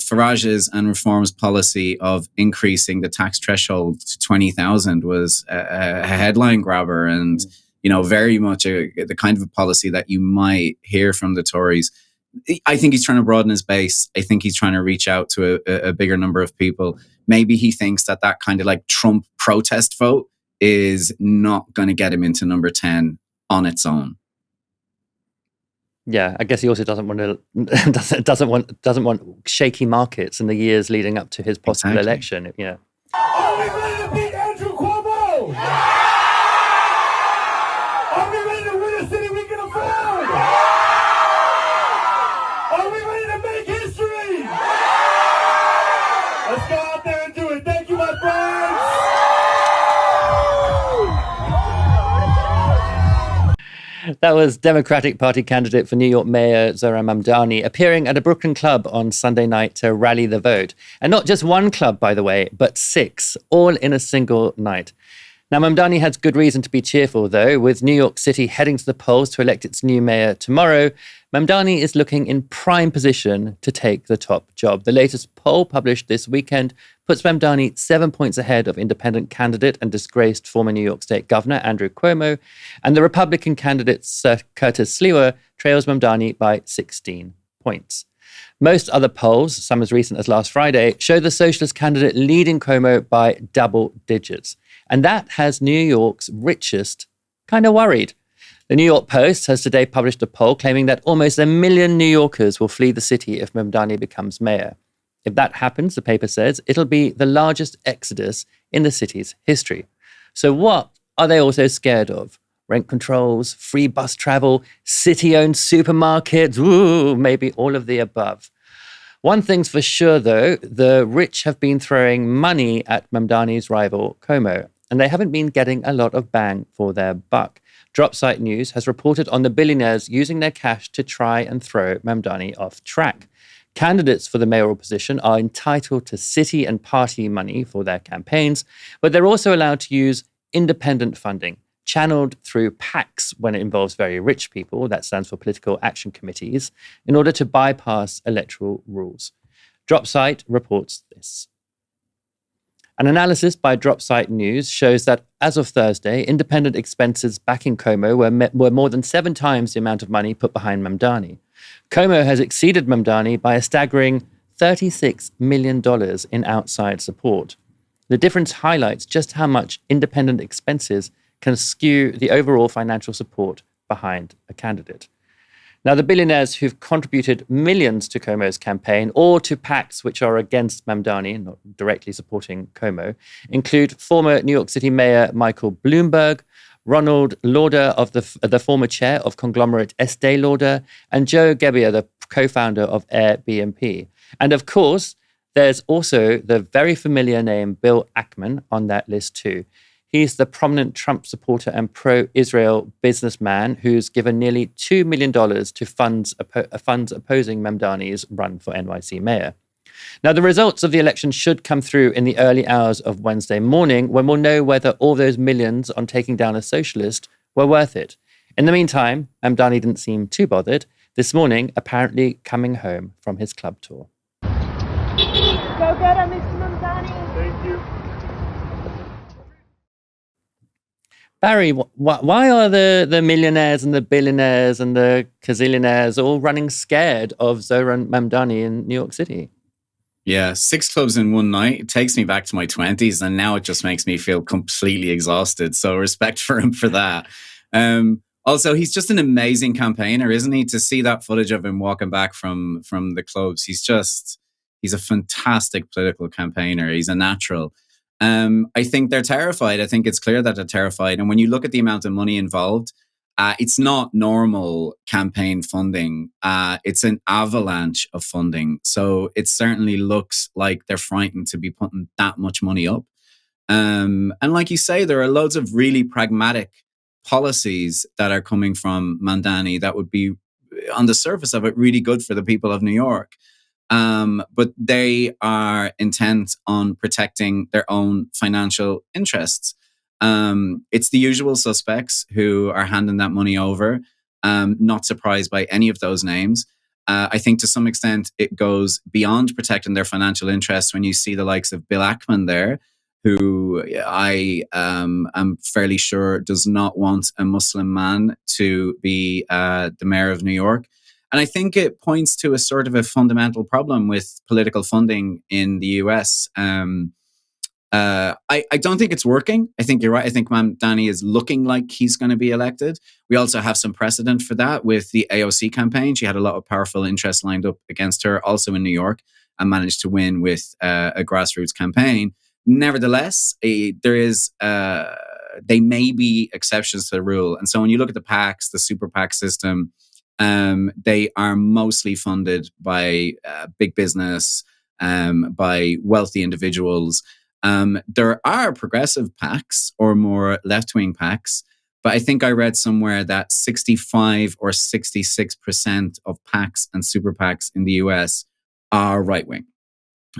Farage's and Reform's policy of increasing the tax threshold to 20,000 was a headline grabber and, very much the kind of a policy that you might hear from the Tories. I think he's trying to broaden his base. I think he's trying to reach out to a bigger number of people. Maybe he thinks that kind of Trump protest vote is not going to get him into number 10 on its own. Yeah, I guess he also doesn't want shaky markets in the years leading up to his possible election. Yeah. Are we ready to beat Andrew Cuomo? Are we ready to win a city we can afford? Are we ready to make history? Let's go out there and do it. Thank you, my friends. That was Democratic Party candidate for New York Mayor Zohran Mamdani appearing at a Brooklyn club on Sunday night to rally the vote. And not just one club, by the way, but 6, all in a single night. Now, Mamdani has good reason to be cheerful, though. With New York City heading to the polls to elect its new mayor tomorrow, Mamdani is looking in prime position to take the top job. The latest poll published this weekend puts Mamdani 7 points ahead of independent candidate and disgraced former New York State Governor Andrew Cuomo, and the Republican candidate Sir Curtis Sliwa trails Mamdani by 16 points. Most other polls, some as recent as last Friday, show the socialist candidate leading Cuomo by double digits. And that has New York's richest kind of worried. The New York Post has today published a poll claiming that almost 1 million New Yorkers will flee the city if Mamdani becomes mayor. If that happens, the paper says, it'll be the largest exodus in the city's history. So what are they also scared of? Rent controls, free bus travel, city-owned supermarkets, maybe all of the above. One thing's for sure, though, the rich have been throwing money at Mamdani's rival, Cuomo, and they haven't been getting a lot of bang for their buck. Dropsite News has reported on the billionaires using their cash to try and throw Mamdani off track. Candidates for the mayoral position are entitled to city and party money for their campaigns, but they're also allowed to use independent funding. channeled through PACs when it involves very rich people, that stands for Political Action Committees, in order to bypass electoral rules. Dropsite reports this. An analysis by Dropsite News shows that as of Thursday, independent expenses backing Como were more than 7 times the amount of money put behind Mamdani. Como has exceeded Mamdani by a staggering $36 million in outside support. The difference highlights just how much independent expenses can skew the overall financial support behind a candidate. Now, the billionaires who've contributed millions to Como's campaign or to PACs which are against Mamdani, not directly supporting Como, include former New York City Mayor Michael Bloomberg, Ronald Lauder, of the former chair of conglomerate Estee Lauder, and Joe Gebbia, the co-founder of Airbnb. And of course, there's also the very familiar name Bill Ackman on that list too. He's the prominent Trump supporter and pro-Israel businessman who's given nearly $2 million to funds opposing Mamdani's run for NYC mayor. Now, the results of the election should come through in the early hours of Wednesday morning, when we'll know whether all those millions on taking down a socialist were worth it. In the meantime, Mamdani didn't seem too bothered, this morning apparently coming home from his club tour. Go get him, Mr. Mamdani. Thank you. Barry, why are the millionaires and the billionaires and the gazillionaires all running scared of Zohran Mamdani in New York City? Yeah, 6 clubs in one night. It takes me back to my 20s, and now it just makes me feel completely exhausted. So respect for him for that. Also, he's just an amazing campaigner, isn't he? To see that footage of him walking back from the clubs, he's a fantastic political campaigner. He's a natural. I think they're terrified. I think it's clear that they're terrified. And when you look at the amount of money involved, it's not normal campaign funding. It's an avalanche of funding. So it certainly looks like they're frightened to be putting that much money up. And like you say, there are loads of really pragmatic policies that are coming from Mamdani that would be, on the surface of it, really good for the people of New York. But they are intent on protecting their own financial interests. It's the usual suspects who are handing that money over. Not surprised by any of those names. I think to some extent it goes beyond protecting their financial interests when you see the likes of Bill Ackman there, who I am fairly sure does not want a Muslim man to be the mayor of New York. And I think it points to a sort of a fundamental problem with political funding in the US. I don't think it's working. I think you're right. I think Mamdani is looking like he's going to be elected. We also have some precedent for that with the AOC campaign. She had a lot of powerful interests lined up against her, also in New York, and managed to win with a grassroots campaign. Nevertheless, they may be exceptions to the rule. And so when you look at the PACs, the super PAC system, they are mostly funded by big business, by wealthy individuals. There are progressive PACs or more left-wing PACs, but I think I read somewhere that 65 or 66% of PACs and super PACs in the US are right-wing.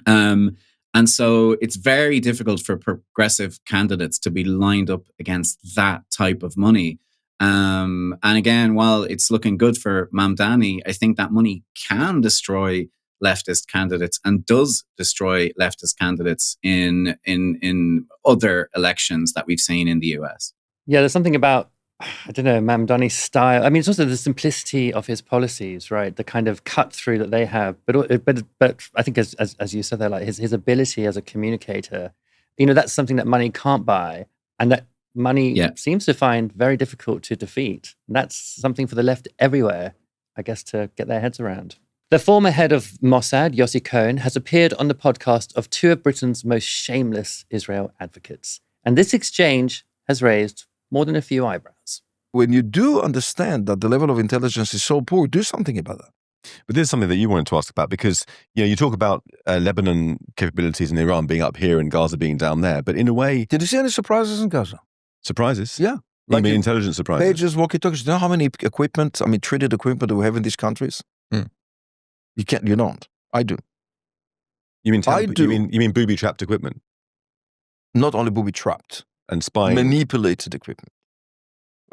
And so it's very difficult for progressive candidates to be lined up against that type of money. And again, while it's looking good for Mamdani, I think that money can destroy leftist candidates and does destroy leftist candidates in other elections that we've seen in the US. Yeah, there's something about, I don't know, Mamdani's style. I mean, it's also the simplicity of his policies, right? The kind of cut through that they have. But I think, as you said there, like his ability as a communicator, that's something that money can't buy, and that money seems to find very difficult to defeat. And that's something for the left everywhere, I guess, to get their heads around. The former head of Mossad, Yossi Cohen, has appeared on the podcast of 2 of Britain's most shameless Israel advocates. And this exchange has raised more than a few eyebrows. When you do understand that the level of intelligence is so poor, do something about that. But there's something that you wanted to ask about, because you talk about Lebanon capabilities in Iran being up here and Gaza being down there. But in a way, did you see any surprises in Gaza? Surprises? Yeah. Like you mean intelligence surprises? Pages, walkie-talkies. Do you know how many treated equipment do we have in these countries? You don't. I do. You mean booby-trapped equipment? Not only booby-trapped. And spying. Manipulated equipment.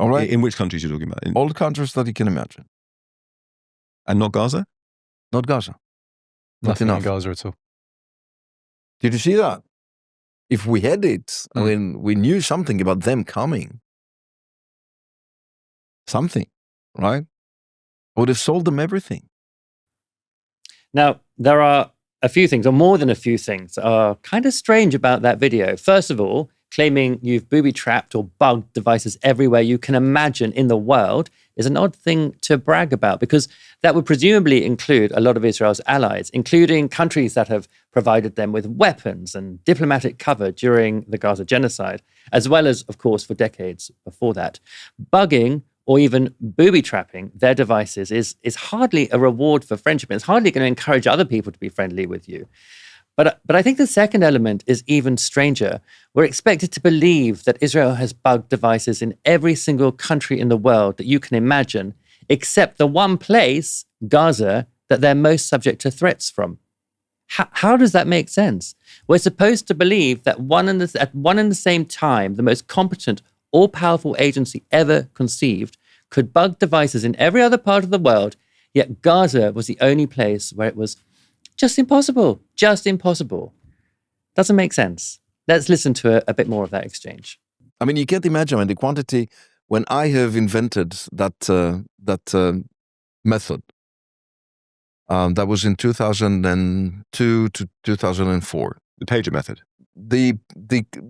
All right. In which countries you're talking about? All the countries that you can imagine. And not Gaza? Not Gaza. Nothing enough. in Gaza at all. Did you see that? If we had it, I mean, we knew something about them coming. Something, right? Would have sold them everything. Now, there are a few things, or more than a few things, that are kind of strange about that video. First of all, claiming you've booby-trapped or bugged devices everywhere you can imagine in the world is an odd thing to brag about, because that would presumably include a lot of Israel's allies, including countries that have provided them with weapons and diplomatic cover during the Gaza genocide, as well as, of course, for decades before that. Bugging or even booby-trapping their devices is hardly a reward for friendship. It's hardly going to encourage other people to be friendly with you. But I think the second element is even stranger. We're expected to believe that Israel has bugged devices in every single country in the world that you can imagine, except the one place, Gaza, that they're most subject to threats from. How does that make sense? We're supposed to believe that at one and the same time, the most competent, all-powerful agency ever conceived could bug devices in every other part of the world, yet Gaza was the only place where it was just impossible. Doesn't make sense. Let's listen to a bit more of that exchange. I mean, you can't imagine the quantity when I have invented that method. That was in 2002 to 2004. The pager method. The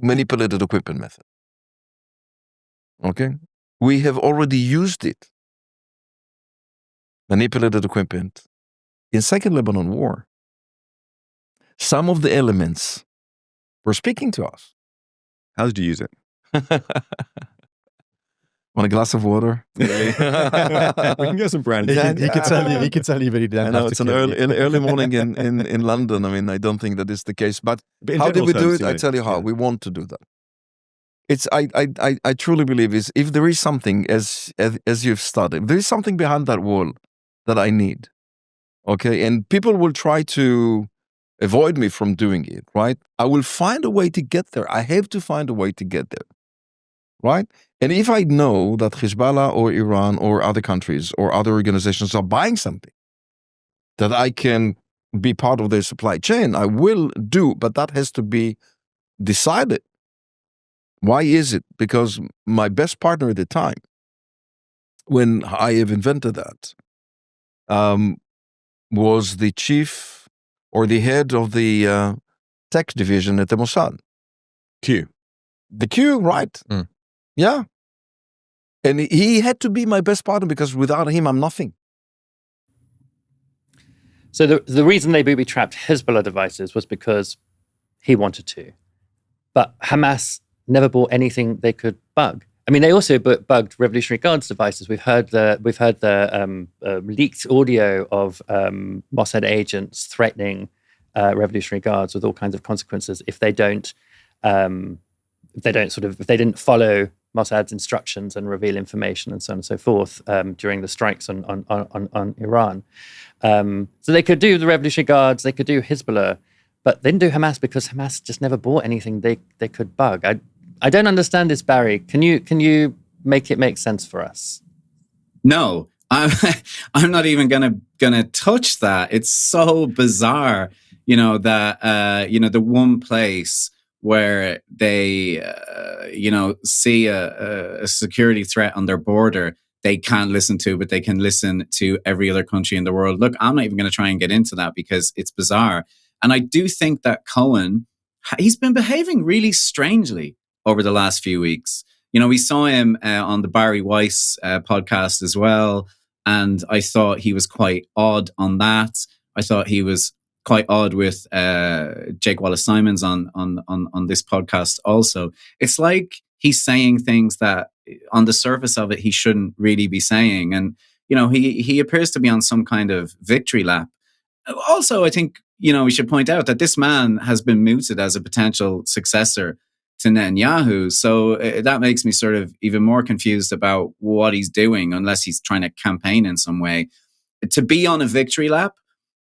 manipulated equipment method. Okay? We have already used it. Manipulated equipment in Second Lebanon War. Some of the elements were speaking to us. How did you use it? Want a glass of water? We can get some brandy. He could tell you, but he didn't. I know it's an early morning in London. I mean, I don't think that is the case. But how did we do it? I tell you how. We want to do that. It's I truly believe is if there is something as you've studied, there is something behind that wall that I need. Okay, and people will try to avoid me from doing it, right? I will find a way to get there. I have to find a way to get there, right? And if I know that Hezbollah or Iran or other countries or other organizations are buying something that I can be part of their supply chain, I will do, but that has to be decided. Why is it? Because my best partner at the time, when I have invented that, was the chief or the head of the tech division at the Mossad. Q. The Q, right. Yeah. And he had to be my best partner because without him, I'm nothing. So the reason they booby-trapped Hezbollah devices was because he wanted to. But Hamas never bought anything they could bug. I mean, they also bugged Revolutionary Guards devices. We've heard the leaked audio of Mossad agents threatening Revolutionary Guards with all kinds of consequences if they didn't follow Mossad's instructions and reveal information and so on and so forth during the strikes on Iran. So they could do the Revolutionary Guards, they could do Hezbollah, but they didn't do Hamas because Hamas just never bought anything they could bug. I don't understand this, Barry. Can you make it make sense for us? No, I'm not even gonna touch that. It's so bizarre, that the one place where they see a security threat on their border they can't listen to, but they can listen to every other country in the world. Look, I'm not even going to try and get into that because it's bizarre. And I do think that Cohen, he's been behaving really strangely over the last few weeks. We saw him on the Barry Weiss podcast as well. And I thought he was quite odd on that. I thought he was quite odd with Jake Wallace-Simons on this podcast also. It's like he's saying things that on the surface of it, he shouldn't really be saying. And, he appears to be on some kind of victory lap. Also, I think, we should point out that this man has been mooted as a potential successor to Netanyahu. So that makes me sort of even more confused about what he's doing, unless he's trying to campaign in some way. To be on a victory lap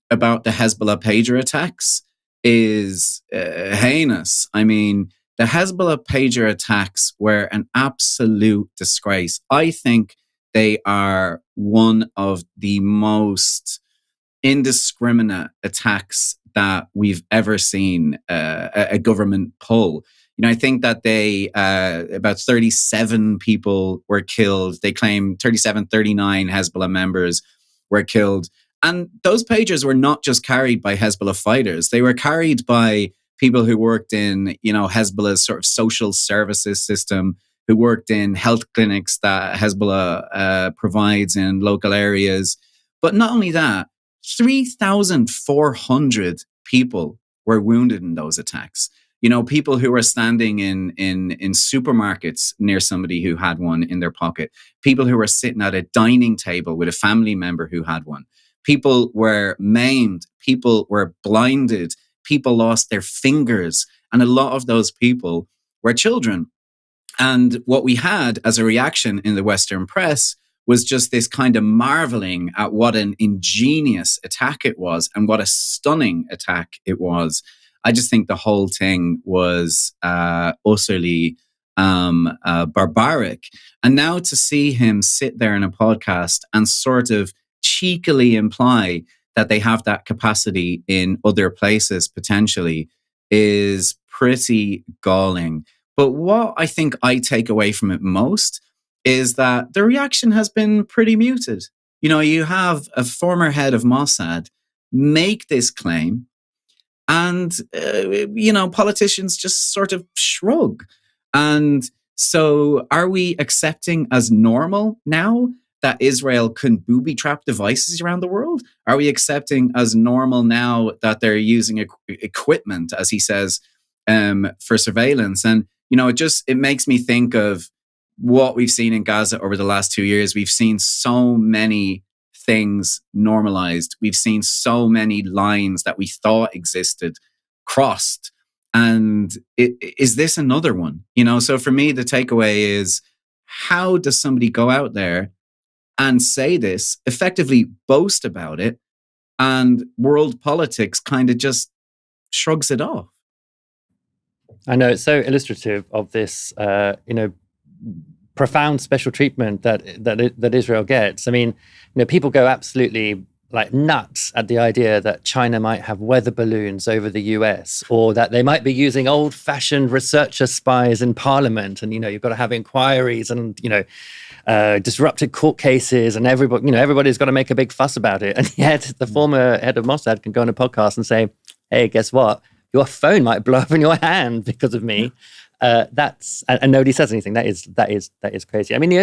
about the Hezbollah pager attacks is heinous. I mean, the Hezbollah pager attacks were an absolute disgrace. I think they are one of the most indiscriminate attacks that we've ever seen a government pull. I think that about 37 people were killed. They claim 39 Hezbollah members were killed. And those pagers were not just carried by Hezbollah fighters. They were carried by people who worked in, Hezbollah's sort of social services system, who worked in health clinics that Hezbollah provides in local areas. But not only that, 3,400 people were wounded in those attacks. People who were standing in supermarkets near somebody who had one in their pocket. People who were sitting at a dining table with a family member who had one. People were maimed. People were blinded. People lost their fingers. And a lot of those people were children. And what we had as a reaction in the Western press was just this kind of marveling at what an ingenious attack it was and what a stunning attack it was. I just think the whole thing was utterly barbaric. And now to see him sit there in a podcast and sort of cheekily imply that they have that capacity in other places potentially is pretty galling. But what I think I take away from it most is that the reaction has been pretty muted. You have a former head of Mossad make this claim, and, politicians just sort of shrug. And so are we accepting as normal now that Israel can booby-trap devices around the world? Are we accepting as normal now that they're using equipment, as he says, for surveillance? And, it makes me think of what we've seen in Gaza over the last 2 years. We've seen so many things normalized. We've seen so many lines that we thought existed crossed. And is this another one? So for me, the takeaway is, how does somebody go out there and say this, effectively boast about it, and world politics kind of just shrugs it off? I know, it's so illustrative of this, profound special treatment that Israel gets. I mean, people go absolutely nuts at the idea that China might have weather balloons over the US, or that they might be using old-fashioned researcher spies in Parliament, and you've got to have inquiries and disrupted court cases, and everybody's got to make a big fuss about it. And yet, the former head of Mossad can go on a podcast and say, "Hey, guess what? Your phone might blow up in your hand because of me." And nobody says anything. That is crazy. I mean, the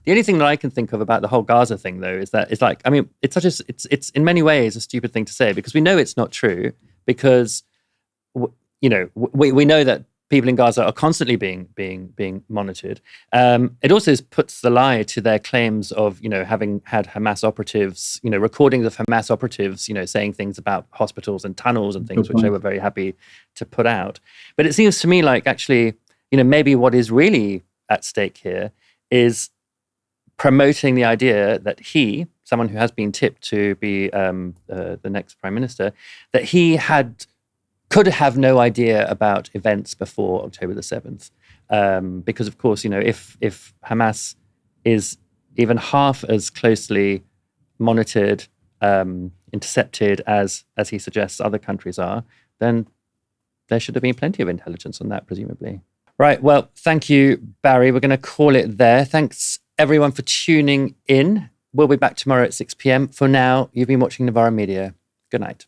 only thing that I can think of about the whole Gaza thing, though, is that it's in many ways a stupid thing to say, because we know it's not true, because we know that people in Gaza are constantly being monitored. It also puts the lie to their claims of having had Hamas operatives, recordings of Hamas operatives, saying things about hospitals and tunnels and things, which they were very happy to put out. But it seems to me like actually, maybe what is really at stake here is promoting the idea that he, someone who has been tipped to be the next prime minister, that he could have no idea about events before October the 7th. Because, of course, if Hamas is even half as closely monitored, intercepted as he suggests other countries are, then there should have been plenty of intelligence on that, presumably. Right, well, thank you, Barry. We're going to call it there. Thanks, everyone, for tuning in. We'll be back tomorrow at 6 p.m. For now, you've been watching Novara Media. Good night.